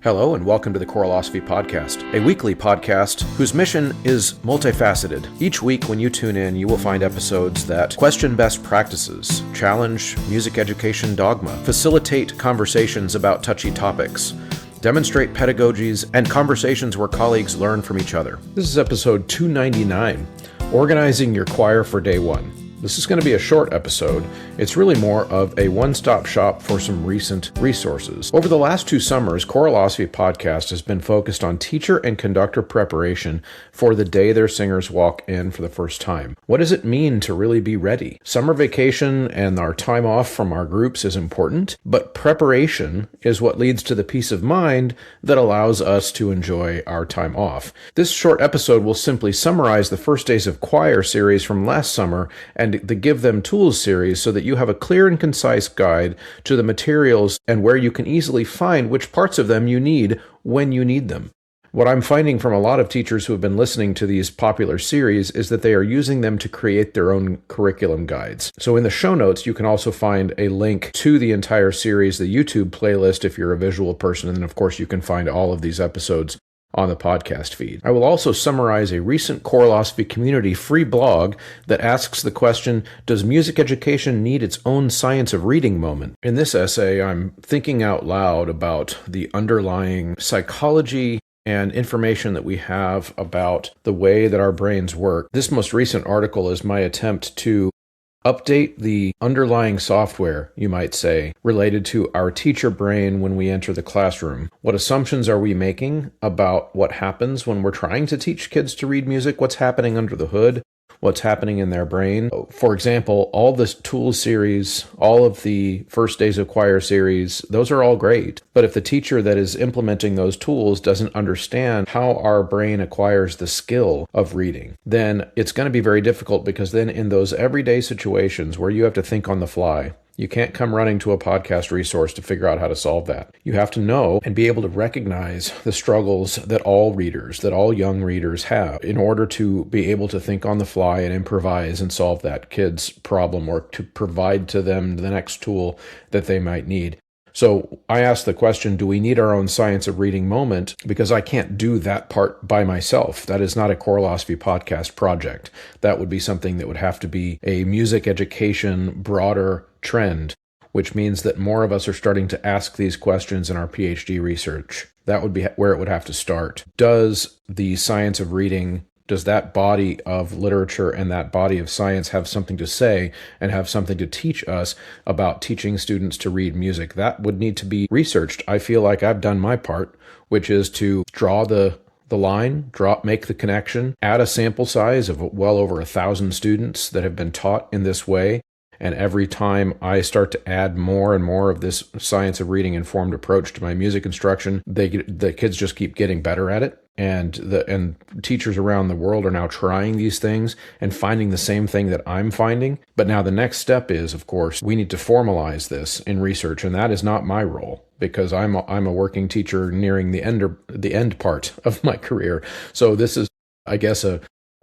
Hello and welcome to the Choralosophy podcast, a weekly podcast whose mission is multifaceted. Each week when you tune in, you will find episodes that question best practices, challenge music education dogma, facilitate conversations about touchy topics, demonstrate pedagogies, and conversations where colleagues learn from each other. This is episode 299, Organizing Your Choir for Day 1. This is going to be a short episode. It's really more of a one-stop shop for some recent resources. Over the last 2 summers, Choralosophy podcast has been focused on teacher and conductor preparation for the day their singers walk in for the first time. What does it mean to really be ready? Summer vacation and our time off from our groups is important, but preparation is what leads to the peace of mind that allows us to enjoy our time off. This short episode will simply summarize the First Days of Choir series from last summer and the Give Them Tools series so that you have a clear and concise guide to the materials and where you can easily find which parts of them you need when you need them. What I'm finding from a lot of teachers who have been listening to these popular series is that they are using them to create their own curriculum guides. So in the show notes, you can also find a link to the entire series, the YouTube playlist if you're a visual person, and then of course you can find all of these episodes on the podcast feed. I will also summarize a recent Choralosophy community free blog that asks the question, does music education need its own science of reading moment? In this essay, I'm thinking out loud about the underlying psychology and information that we have about the way that our brains work. This most recent article is my attempt to update the underlying software, you might say, related to our teacher brain when we enter the classroom. What assumptions are we making about what happens when we're trying to teach kids to read music? What's happening under the hood? What's happening in their brain? For example, all this Tools series, all of the First Days of Choir series, those are all great. But if the teacher that is implementing those tools doesn't understand how our brain acquires the skill of reading, then it's going to be very difficult, because then in those everyday situations where you have to think on the fly, you can't come running to a podcast resource to figure out how to solve that. You have to know and be able to recognize the struggles that all readers, that all young readers have in order to be able to think on the fly and improvise and solve that kid's problem, or to provide to them the next tool that they might need. So I asked the question, do we need our own science of reading moment? Because I can't do that part by myself. That is not a Choralosophy podcast project. That would be something that would have to be a music education broader trend, which means that more of us are starting to ask these questions in our PhD research. That would be where it would have to start. Does the science of reading, does that body of literature and that body of science have something to say and have something to teach us about teaching students to read music? That would need to be researched. I feel like I've done my part, which is to draw the line, make the connection, add a sample size of well over 1,000 students that have been taught in this way. And every time I start to add more and more of this science of reading informed approach to my music instruction, the kids just keep getting better at it. And teachers around the world are now trying these things and finding the same thing that I'm finding. But now the next step is, of course, we need to formalize this in research, and that is not my role, because I'm a working teacher nearing the end part of my career. So this is, I guess,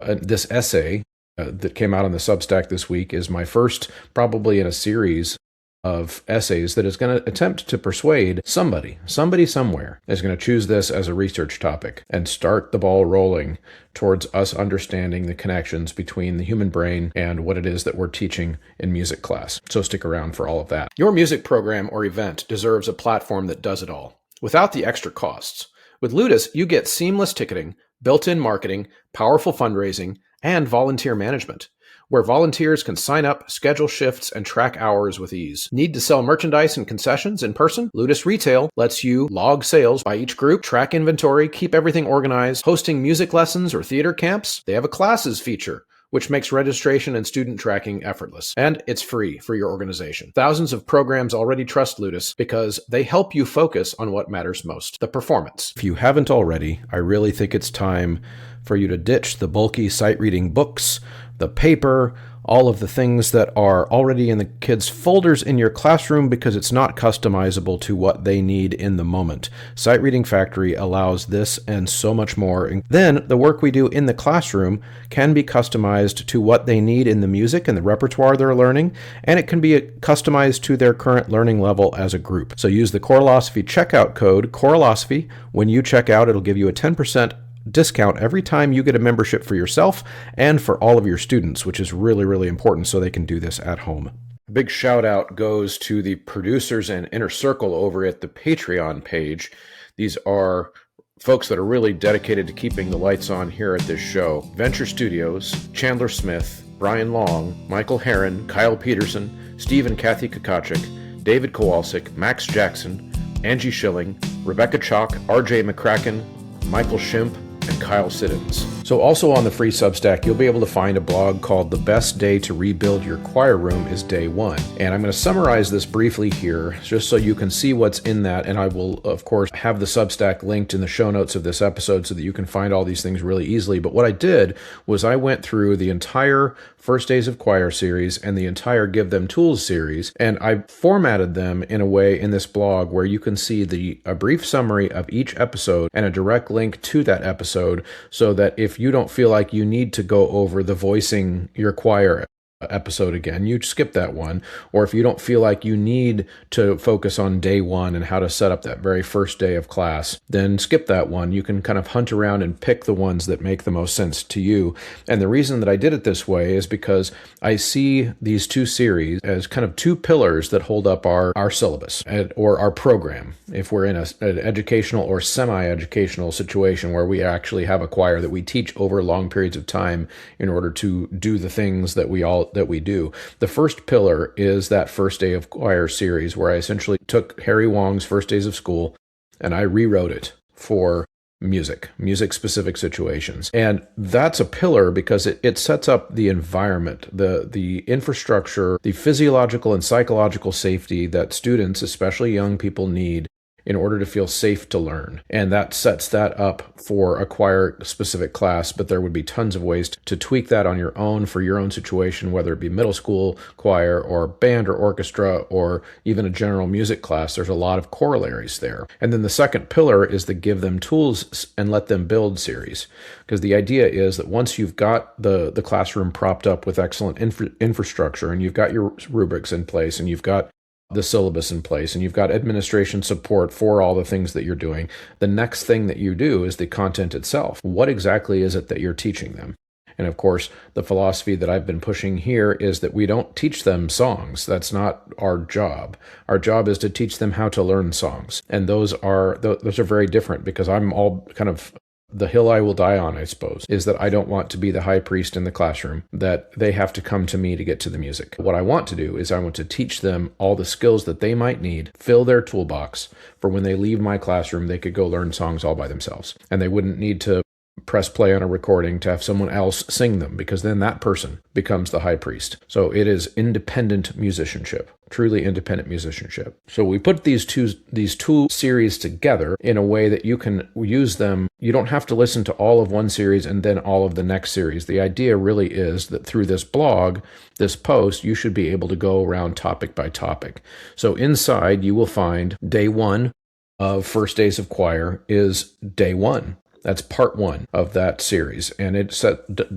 this essay that came out on the Substack this week is my first, probably in a series of essays that is going to attempt to persuade somebody somewhere is going to choose this as a research topic and start the ball rolling towards us understanding the connections between the human brain and what it is that we're teaching in music class. So stick around for all of that. Your music program or event deserves a platform that does it all, without the extra costs. With Ludus, you get seamless ticketing, built-in marketing, powerful fundraising, and volunteer management, where volunteers can sign up, schedule shifts, and track hours with ease. Need to sell merchandise and concessions in person? Ludus Retail lets you log sales by each group, track inventory, keep everything organized. Hosting music lessons or theater camps? They have a classes feature, which makes registration and student tracking effortless. And it's free for your organization. Thousands of programs already trust Ludus because they help you focus on what matters most, the performance. If you haven't already, I really think it's time for you to ditch the bulky sight reading books, the paper, all of the things that are already in the kids' folders in your classroom because it's not customizable to what they need in the moment. Sight Reading Factory allows this and so much more. And then the work we do in the classroom can be customized to what they need in the music and the repertoire they're learning, and it can be customized to their current learning level as a group. So use the Choralosophy checkout code, Choralosophy. When you check out, it'll give you a 10% discount every time you get a membership for yourself and for all of your students, which is really, really important so they can do this at home. A big shout out goes to the producers and Inner Circle over at the Patreon page. These are folks that are really dedicated to keeping the lights on here at this show. Venture Studios, Chandler Smith, Brian Long, Michael Herron, Kyle Peterson, Steve and Kathy Kakachik, David Kowalczyk, Max Jackson, Angie Schilling, Rebecca Chalk, RJ McCracken, Michael Shimp, and Kyle Siddons. So also on the free Substack, you'll be able to find a blog called The Best Day to Rebuild Your Choir Room is Day 1. And I'm going to summarize this briefly here just so you can see what's in that. And I will, of course, have the Substack linked in the show notes of this episode so that you can find all these things really easily. But what I did was I went through the entire First Days of Choir series and the entire Give Them Tools series, and I formatted them in a way in this blog where you can see a brief summary of each episode and a direct link to that episode so that if you don't feel like you need to go over the voicing your choir episode again, you skip that one. Or if you don't feel like you need to focus on day 1 and how to set up that very first day of class, then skip that one. You can kind of hunt around and pick the ones that make the most sense to you. And the reason that I did it this way is because I see these two series as kind of two pillars that hold up our syllabus or our program. If we're in an educational or semi-educational situation where we actually have a choir that we teach over long periods of time in order to do the things that we do. The first pillar is that First Day of Choir series where I essentially took Harry Wong's First Days of School and I rewrote it for music-specific situations. And that's a pillar because it sets up the environment, the infrastructure, the physiological and psychological safety that students, especially young people, need in order to feel safe to learn. And that sets that up for a choir-specific class, but there would be tons of ways to tweak that on your own for your own situation, whether it be middle school choir or band or orchestra or even a general music class. There's a lot of corollaries there. And then the second pillar is the Give Them Tools and Let Them Build series, because the idea is that once you've got the classroom propped up with excellent infrastructure and you've got your rubrics in place and you've got the syllabus in place and you've got administration support for all the things that you're doing, the next thing that you do is the content itself. What exactly is it that you're teaching them? And of course, the philosophy that I've been pushing here is that we don't teach them songs. That's not our job. Our job is to teach them how to learn songs. And those are very different because I'm all kind of the hill I will die on, I suppose, is that I don't want to be the high priest in the classroom, that they have to come to me to get to the music. What I want to do is I want to teach them all the skills that they might need, fill their toolbox for when they leave my classroom, they could go learn songs all by themselves. And they wouldn't need to press play on a recording to have someone else sing them, because then that person becomes the high priest. So it is independent musicianship, truly independent musicianship. So we put these two series together in a way that you can use them. You don't have to listen to all of one series and then all of the next series. The idea really is that through this blog, this post, you should be able to go around topic by topic. So inside you will find day 1 of First Days of Choir is day 1. That's part 1 of that series, and it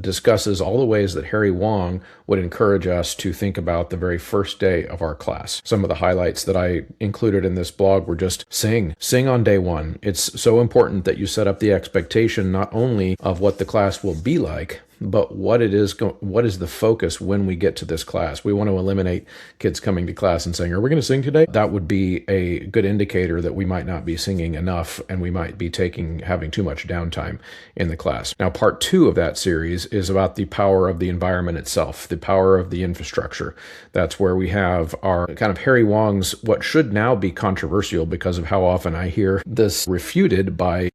discusses all the ways that Harry Wong would encourage us to think about the very first day of our class. Some of the highlights that I included in this blog were just sing on day 1. It's so important that you set up the expectation not only of what the class will be like, but what is the focus when we get to this class. We want to eliminate kids coming to class and saying, are we going to sing today? That would be a good indicator that we might not be singing enough and we might be having too much downtime in the class. Now, part 2 of that series is about the power of the environment itself, the power of the infrastructure. That's where we have our kind of Harry Wong's, what should now be controversial because of how often I hear this refuted by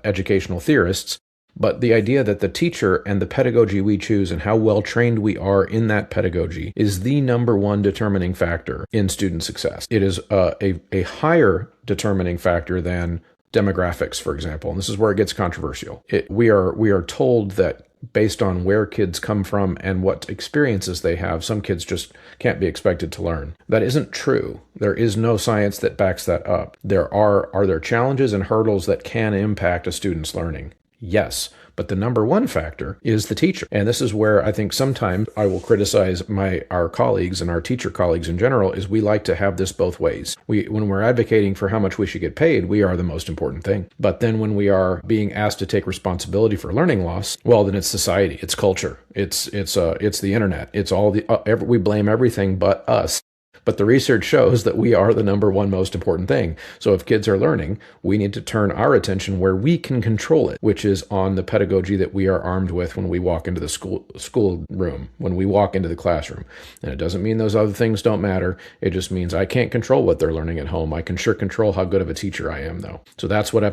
educational theorists, but the idea that the teacher and the pedagogy we choose and how well trained we are in that pedagogy is the number one determining factor in student success. It is a higher determining factor than demographics, for example. And this is where it gets controversial. We are told that based on where kids come from and what experiences they have, some kids just can't be expected to learn. That isn't true. There is no science that backs that up. Are there challenges and hurdles that can impact a student's learning? Yes. But the number one factor is the teacher. And this is where I think sometimes I will criticize our colleagues and our teacher colleagues in general, is we like to have this both ways. When we're advocating for how much we should get paid, we are the most important thing. But then when we are being asked to take responsibility for learning loss, well, then it's society, it's culture, it's the internet, it's all we blame everything but us. But the research shows that we are the number one most important thing. So if kids are learning, we need to turn our attention where we can control it, which is on the pedagogy that we are armed with when we walk into the school room, when we walk into the classroom. And it doesn't mean those other things don't matter. It just means I can't control what they're learning at home. I can sure control how good of a teacher I am, though. So that's what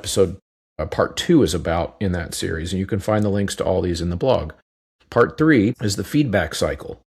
part 2 is about in that series. And you can find the links to all these in the blog. Part 3 is the feedback cycle.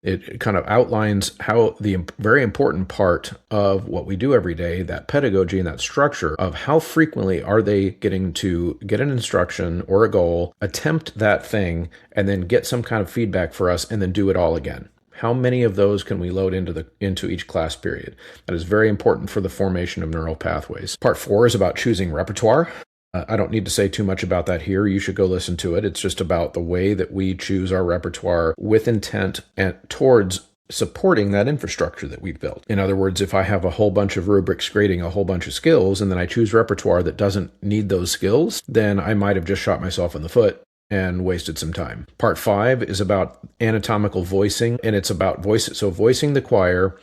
It kind of outlines how the very important part of what we do every day, that pedagogy and that structure of how frequently are they getting to get an instruction or a goal, attempt that thing, and then get some kind of feedback for us and then do it all again. How many of those can we load into each class period? That is very important for the formation of neural pathways. Part 4 is about choosing repertoire. I don't need to say too much about that here. You should go listen to it. It's just about the way that we choose our repertoire with intent and towards supporting that infrastructure that we've built. In other words, if I have a whole bunch of rubrics grading a whole bunch of skills, and then I choose repertoire that doesn't need those skills, then I might have just shot myself in the foot and wasted some time. Part 5 is about anatomical voicing, and it's about voicing the choir,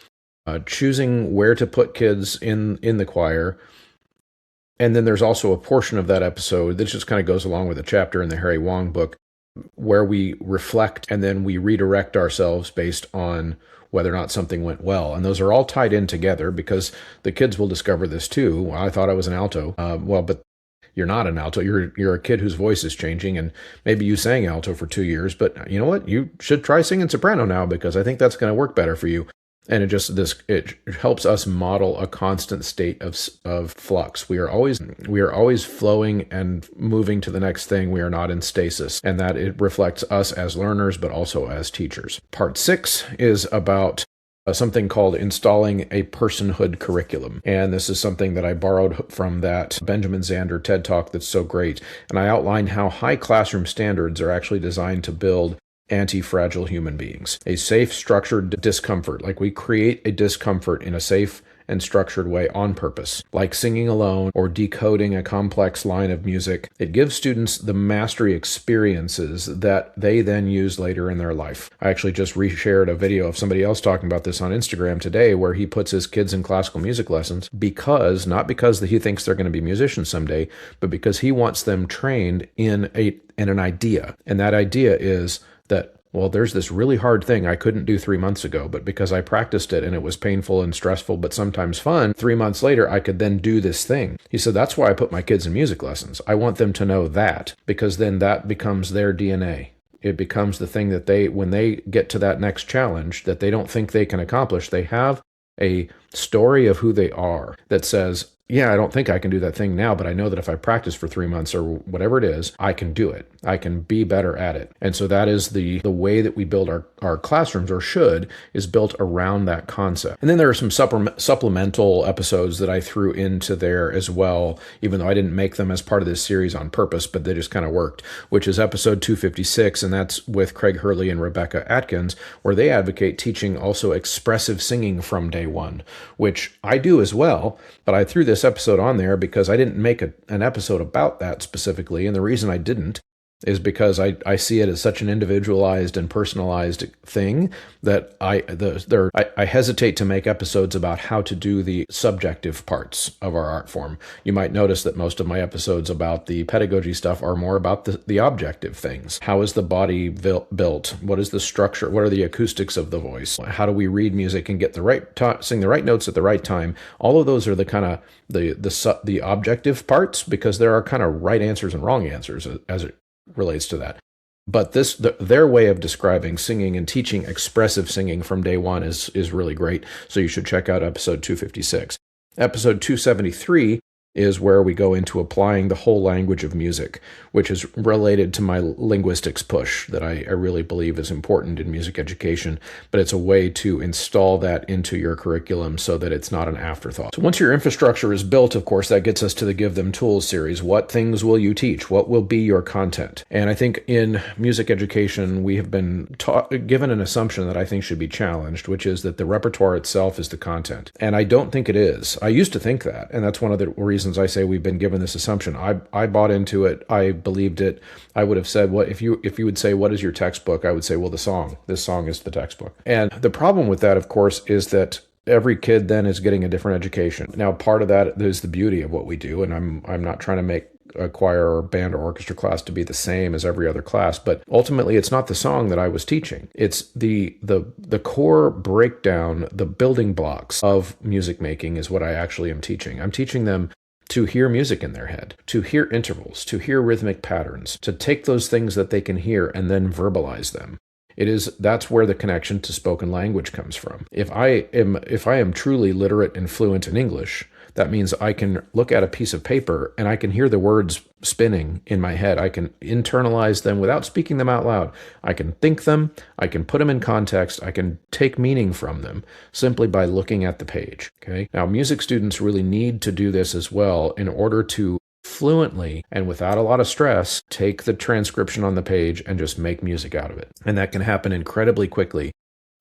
choosing where to put kids in the choir. And then there's also a portion of that episode that just kind of goes along with a chapter in the Harry Wong book where we reflect and then we redirect ourselves based on whether or not something went well. And those are all tied in together because the kids will discover this too. Well, I thought I was an alto. But you're not an alto. You're a kid whose voice is changing, and maybe you sang alto for 2 years, but you know what? You should try singing soprano now because I think that's going to work better for you. And it helps us model a constant state of flux. We are always flowing and moving to the next thing. We are not in stasis, and that it reflects us as learners, but also as teachers. Part 6 is about something called installing a personhood curriculum. And this is something that I borrowed from that Benjamin Zander TED Talk that's so great. And I outlined how high classroom standards are actually designed to build anti-fragile human beings. A safe, structured discomfort, like we create a discomfort in a safe and structured way on purpose, like singing alone or decoding a complex line of music. It gives students the mastery experiences that they then use later in their life. I actually just reshared a video of somebody else talking about this on Instagram today, where he puts his kids in classical music lessons not because he thinks they're going to be musicians someday, but because he wants them trained in an idea. And that idea is that, well, there's this really hard thing I couldn't do 3 months ago, but because I practiced it and it was painful and stressful, but sometimes fun, 3 months later, I could then do this thing. He said, that's why I put my kids in music lessons. I want them to know that, because then that becomes their DNA. It becomes the thing that when they get to that next challenge that they don't think they can accomplish, they have a story of who they are that says, yeah, I don't think I can do that thing now, but I know that if I practice for 3 months or whatever it is, I can do it. I can be better at it. And so that is the way that we build our classrooms, or is built around that concept. And then there are some supplemental episodes that I threw into there as well, even though I didn't make them as part of this series on purpose, but they just kind of worked, which is episode 256, and that's with Craig Hurley and Rebecca Atkins, where they advocate teaching also expressive singing from day one, which I do as well, but I threw this episode on there because I didn't make an episode about that specifically, and the reason I didn't is because I see it as such an individualized and personalized thing that I hesitate to make episodes about how to do the subjective parts of our art form. You might notice that most of my episodes about the pedagogy stuff are more about the objective things. How is the body built? What is the structure? What are the acoustics of the voice? How do we read music and get sing the right notes at the right time? All of those are the kind of the objective parts, because there are kind of right answers and wrong answers as it relates to that. But their way of describing singing and teaching expressive singing from day one is really great. So you should check out episode 256. Episode 273 is where we go into applying the whole language of music, which is related to my linguistics push that I really believe is important in music education, but it's a way to install that into your curriculum so that it's not an afterthought. So once your infrastructure is built, of course, that gets us to the Give Them Tools series. What things will you teach? What will be your content? And I think in music education, we have been given an assumption that I think should be challenged, which is that the repertoire itself is the content. And I don't think it is. I used to think that, and that's one of the reasons I say we've been given this assumption. I bought into it. I believed it. I would have said, what if you would say, what is your textbook? I would say, well, the song. This song is the textbook. And the problem with that, of course, is that every kid then is getting a different education. Now, part of that is the beauty of what we do, and I'm not trying to make a choir or band or orchestra class to be the same as every other class, but ultimately it's not the song that I was teaching. It's the core breakdown, the building blocks of music making is what I actually am teaching. I'm teaching them to hear music in their head, to hear intervals, to hear rhythmic patterns, to take those things that they can hear and then verbalize them. That's where the connection to spoken language comes from. If I am truly literate and fluent in English, that means I can look at a piece of paper and I can hear the words spinning in my head. I can internalize them without speaking them out loud. I can think them. I can put them in context. I can take meaning from them simply by looking at the page. Okay. Now, music students really need to do this as well in order to fluently and without a lot of stress take the transcription on the page and just make music out of it. And that can happen incredibly quickly,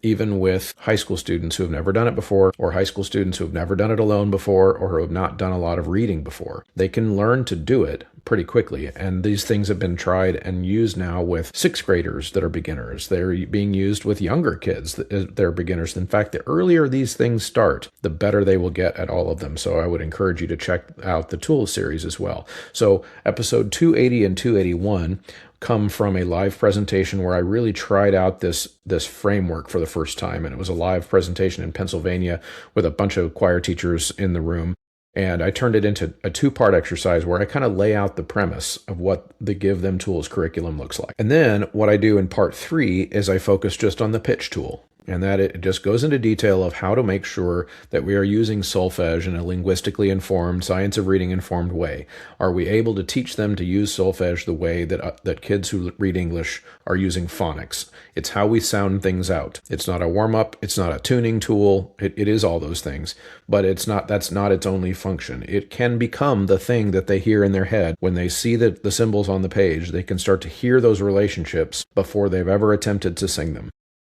even with high school students who have never done it before, or high school students who have never done it alone before, or who have not done a lot of reading before. They can learn to do it pretty quickly. And these things have been tried and used now with sixth graders that are beginners. They're being used with younger kids that are beginners. In fact, the earlier these things start, the better they will get at all of them. So I would encourage you to check out the Tools series as well. So episode 280 and 281 come from a live presentation where I really tried out this framework for the first time. And it was a live presentation in Pennsylvania with a bunch of choir teachers in the room. And I turned it into a 2-part exercise where I kind of lay out the premise of what the Give Them Tools curriculum looks like. And then what I do in part 3 is I focus just on the pitch tool. And that it just goes into detail of how to make sure that we are using solfege in a linguistically informed, science of reading informed way. Are we able to teach them to use solfege the way that kids who read English are using phonics? It's how we sound things out. It's not a warm-up. It's not a tuning tool. It is all those things, but that's not its only function. It can become the thing that they hear in their head. When they see the symbols on the page, they can start to hear those relationships before they've ever attempted to sing them.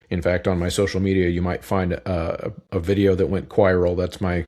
In fact, on my social media, you might find a video that went choral. That's my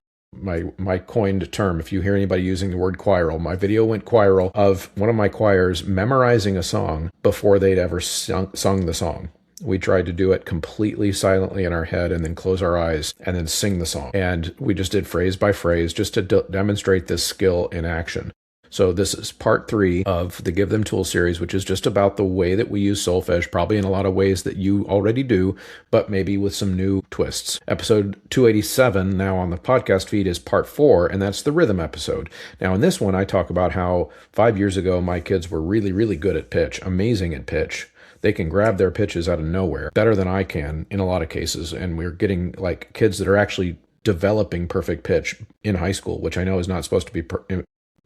coined term. If you hear anybody using the word choral, my video went choral of one of my choirs memorizing a song before they'd ever sung the song. We tried to do it completely silently in our head and then close our eyes and then sing the song. And we just did phrase by phrase just to demonstrate this skill in action. So this is part 3 of the Give Them Tools series, which is just about the way that we use solfege, probably in a lot of ways that you already do, but maybe with some new twists. Episode 287 now on the podcast feed is part 4, and that's the rhythm episode. Now in this one, I talk about how 5 years ago, my kids were really, really good at pitch, amazing at pitch. They can grab their pitches out of nowhere, better than I can in a lot of cases, and we're getting like kids that are actually developing perfect pitch in high school, which I know is not supposed to be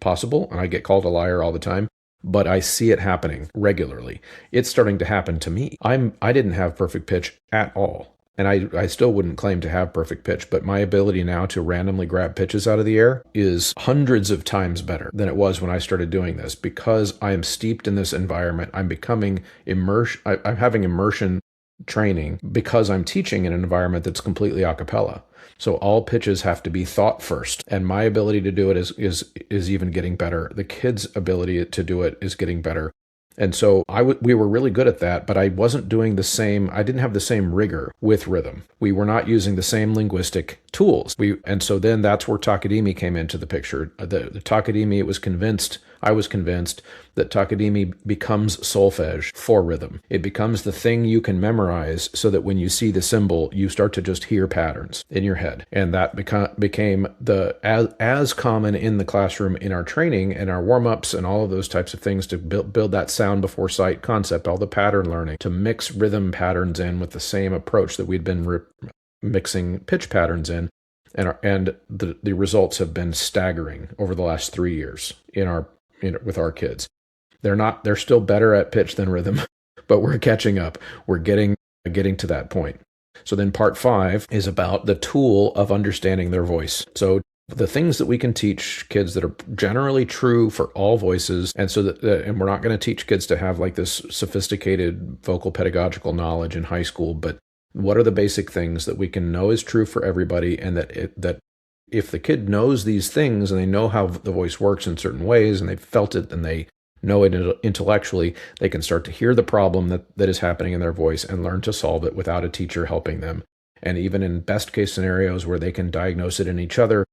possible, and I get called a liar all the time, but I see it happening regularly. It's starting to happen to me. I didn't have perfect pitch at all, and I still wouldn't claim to have perfect pitch, but my ability now to randomly grab pitches out of the air is hundreds of times better than it was when I started doing this, because I am steeped in this environment. I'm becoming immersed. I'm having immersion training because I'm teaching in an environment that's completely a cappella. So all pitches have to be thought first, and my ability to do it is even getting better. The kids' ability to do it is getting better. And so we were really good at that, but I wasn't doing the same. I didn't have the same rigor with rhythm. We were not using the same linguistic tools. And so then that's where Takadimi came into the picture. The Takadimi, I was convinced that Takadimi becomes solfege for rhythm. It becomes the thing you can memorize so that when you see the symbol, you start to just hear patterns in your head. And that became as common in the classroom in our training and our warm-ups and all of those types of things to build that sound before sight concept, all the pattern learning, to mix rhythm patterns in with the same approach that we'd been mixing pitch patterns in. and the results have been staggering over the last 3 years with our kids. They're still better at pitch than rhythm, but we're catching up. We're getting to that point. So then part 5 is about the tool of understanding their voice. So the things that we can teach kids that are generally true for all voices, and and we're not going to teach kids to have like this sophisticated vocal pedagogical knowledge in high school, but what are the basic things that we can know is true for everybody, and that if the kid knows these things and they know how the voice works in certain ways and they've felt it and they know it intellectually, they can start to hear the problem that is happening in their voice and learn to solve it without a teacher helping them. And even in best case scenarios where they can diagnose it in each other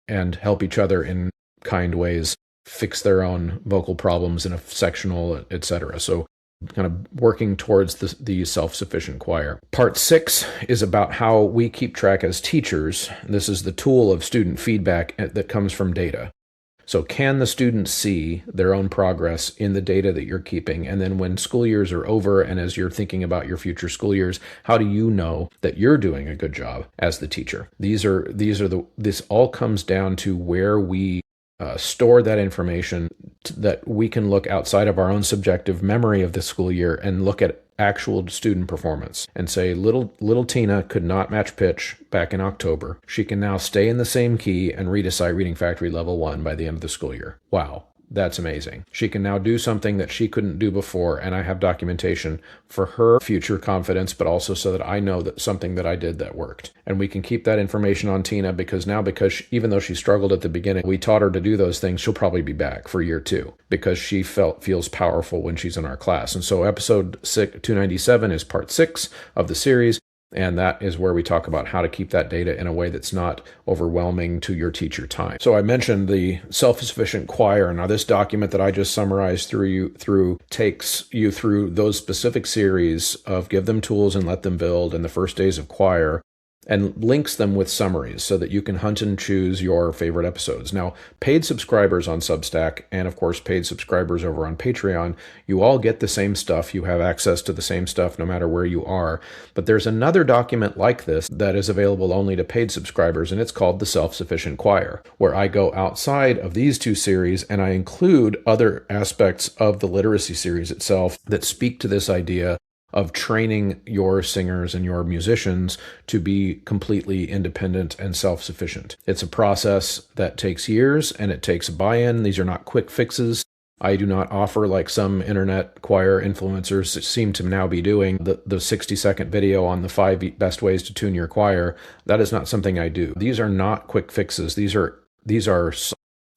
and help each other in kind ways, fix their own vocal problems in a sectional, etc. So kind of working towards the self-sufficient choir. Part 6 is about how we keep track as teachers. This is the tool of student feedback that comes from data. So can the students see their own progress in the data that you're keeping? And then when school years are over and as you're thinking about your future school years, how do you know that you're doing a good job as the teacher? This all comes down to where we store that information that we can look outside of our own subjective memory of the school year and look at actual student performance and say, little Tina could not match pitch back in October. She can now stay in the same key and read a sight reading factory level 1 by the end of the school year. Wow. That's amazing. She can now do something that she couldn't do before, and I have documentation for her future confidence, but also so that I know that something that I did that worked. And we can keep that information on Tina because even though she struggled at the beginning, we taught her to do those things. She'll probably be back for year 2 because she feels powerful when she's in our class. And so episode 297 is part 6 of the series. And that is where we talk about how to keep that data in a way that's not overwhelming to your teacher time. So I mentioned the self-sufficient choir. Now this document that I just summarized takes you through those specific series of Give Them Tools and Let Them Build and the First Days of Choir, and links them with summaries so that you can hunt and choose your favorite episodes. Now, paid subscribers on Substack and, of course, paid subscribers over on Patreon, you all get the same stuff. You have access to the same stuff no matter where you are. But there's another document like this that is available only to paid subscribers, and it's called The Self-Sufficient Choir, where I go outside of these 2 series and I include other aspects of the literacy series itself that speak to this idea of training your singers and your musicians to be completely independent and self-sufficient. It's a process that takes years and it takes buy-in. These are not quick fixes. I do not offer, like some internet choir influencers seem to now be doing, the 60-second video on the 5 best ways to tune your choir. That is not something I do. These are not quick fixes. These are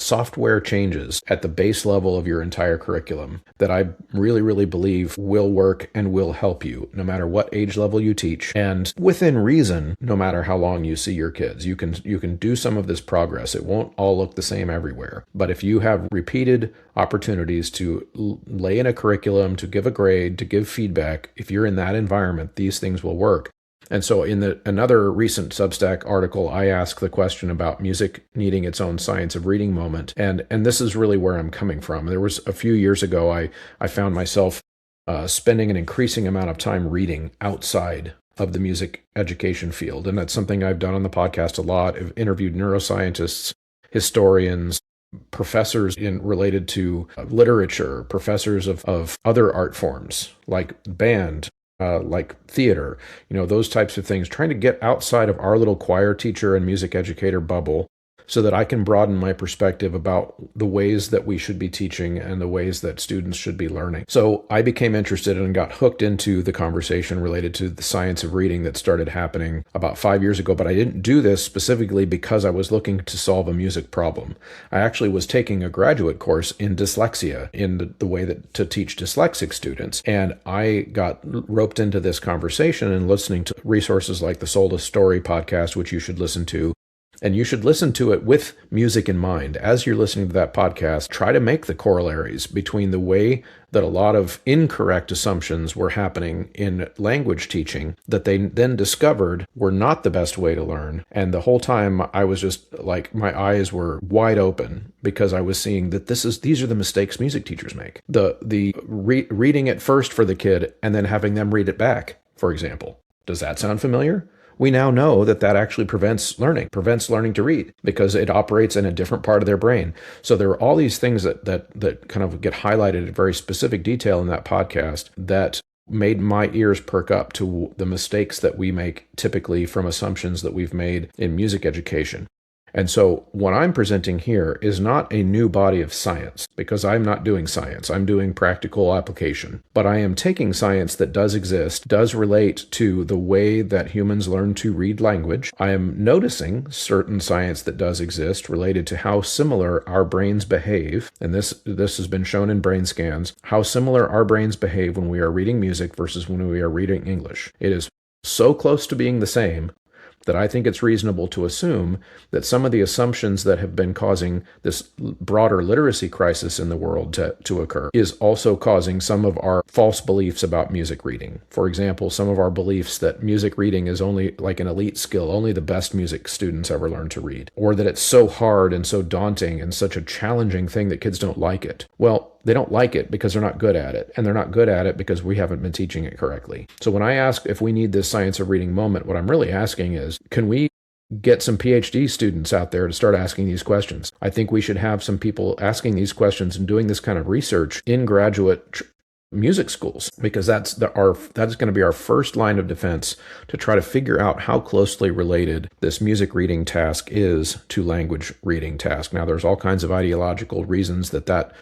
software changes at the base level of your entire curriculum that I really, really believe will work and will help you no matter what age level you teach, and within reason, no matter how long you see your kids. You can do some of this progress. It won't all look the same everywhere, but if you have repeated opportunities to lay in a curriculum, to give a grade, to give feedback, if you're in that environment, these things will work. And so in another recent Substack article, I ask the question about music needing its own science of reading moment. And this is really where I'm coming from. There was a few years ago, I found myself spending an increasing amount of time reading outside of the music education field. And that's something I've done on the podcast a lot. I've interviewed neuroscientists, historians, professors related to literature, professors of other art forms like band, like theater, those types of things, trying to get outside of our little choir teacher and music educator bubble so that I can broaden my perspective about the ways that we should be teaching and the ways that students should be learning. So I became interested and got hooked into the conversation related to the science of reading that started happening about 5 years ago, but I didn't do this specifically because I was looking to solve a music problem. I actually was taking a graduate course in dyslexia, in the way that to teach dyslexic students, and I got roped into this conversation and listening to resources like the Soulless Story podcast, which you should listen to. And you should listen to it with music in mind. As you're listening to that podcast, try to make the corollaries between the way that a lot of incorrect assumptions were happening in language teaching that they then discovered were not the best way to learn. And the whole time I was just like, my eyes were wide open because I was seeing that these are the mistakes music teachers make. Reading it first for the kid and then having them read it back, for example. Does that sound familiar? we now know that that actually prevents learning to read, because it operates in a different part of their brain. So there are all these things that kind of get highlighted in very specific detail in that podcast that made my ears perk up to the mistakes that we make typically from assumptions that we've made in music education. And so what I'm presenting here is not a new body of science, because I'm not doing science. I'm doing practical application. But I am taking science that does exist, does relate to the way that humans learn to read language. I am noticing certain science that does exist related to how similar our brains behave. And this has been shown in brain scans, how similar our brains behave when we are reading music versus when we are reading English. It is so close to being the same that I think it's reasonable to assume that some of the assumptions that have been causing this broader literacy crisis in the world to occur is also causing some of our false beliefs about music reading. For example, some of our beliefs that music reading is only like an elite skill, only the best music students ever learn to read, or that it's so hard and so daunting and such a challenging thing that kids don't like it. Well, they don't like it because they're not good at it, and they're not good at it because we haven't been teaching it correctly. So when I ask if we need this science of reading moment, what I'm really asking is, can we get some PhD students out there to start asking these questions? I think we should have some people asking these questions and doing this kind of research in graduate music schools, because that's going to be our first line of defense to try to figure out how closely related this music reading task is to language reading task. Now, there's all kinds of ideological reasons that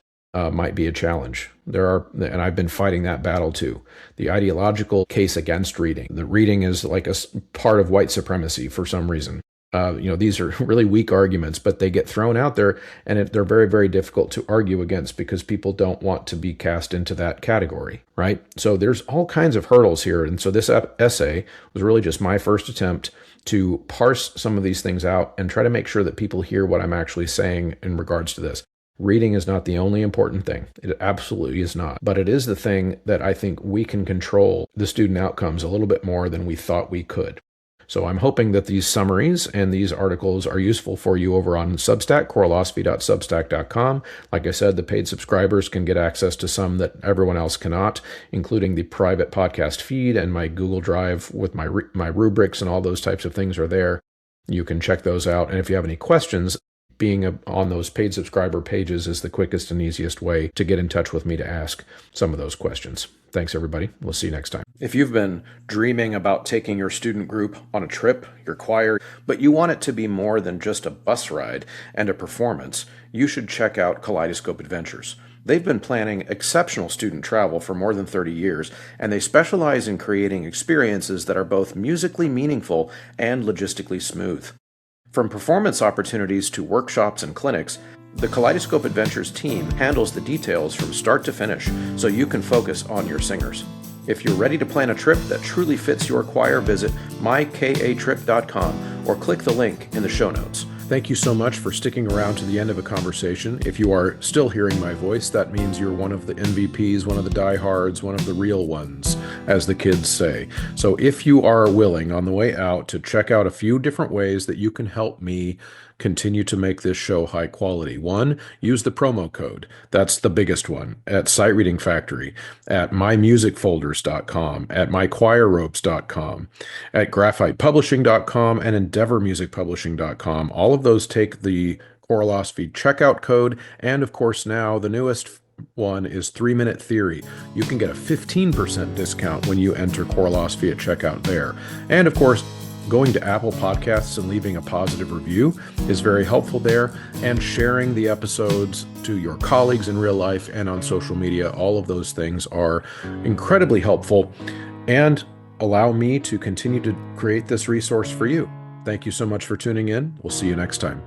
might be a challenge. And I've been fighting that battle too. The ideological case against reading. The reading is like a part of white supremacy for some reason. These are really weak arguments, but they get thrown out there, and they're very, very difficult to argue against because people don't want to be cast into that category, right? So there's all kinds of hurdles here. And so this essay was really just my first attempt to parse some of these things out and try to make sure that people hear what I'm actually saying in regards to this. Reading is not the only important thing. It absolutely is not. But it is the thing that I think we can control the student outcomes a little bit more than we thought we could. So I'm hoping that these summaries and these articles are useful for you over on Substack, choralosophy.substack.com. Like I said, the paid subscribers can get access to some that everyone else cannot, including the private podcast feed, and my Google Drive with my rubrics and all those types of things are there. You can check those out. And if you have any questions, being on those paid subscriber pages is the quickest and easiest way to get in touch with me to ask some of those questions. Thanks, everybody. We'll see you next time. If you've been dreaming about taking your student group on a trip, your choir, but you want it to be more than just a bus ride and a performance, you should check out Kaleidoscope Adventures. They've been planning exceptional student travel for more than 30 years, and they specialize in creating experiences that are both musically meaningful and logistically smooth. From performance opportunities to workshops and clinics, the Kaleidoscope Adventures team handles the details from start to finish, so you can focus on your singers. If you're ready to plan a trip that truly fits your choir, visit mykatrip.com or click the link in the show notes. Thank you so much for sticking around to the end of a conversation. If you are still hearing my voice, that means you're one of the MVPs, one of the diehards, one of the real ones, as the kids say. So if you are willing on the way out to check out a few different ways that you can help me continue to make this show high quality. One, use the promo code. That's the biggest one. At Sight Reading Factory, at mymusicfolders.com, at mychoirropes.com, at graphitepublishing.com, and endeavormusicpublishing.com. All of those take the Choralosophy checkout code. And of course, now the newest one is 3-Minute Theory. You can get a 15% discount when you enter Choralosophy at checkout there. And of course, going to Apple Podcasts and leaving a positive review is very helpful there, and sharing the episodes to your colleagues in real life and on social media. All of those things are incredibly helpful and allow me to continue to create this resource for you. Thank you so much for tuning in. We'll see you next time.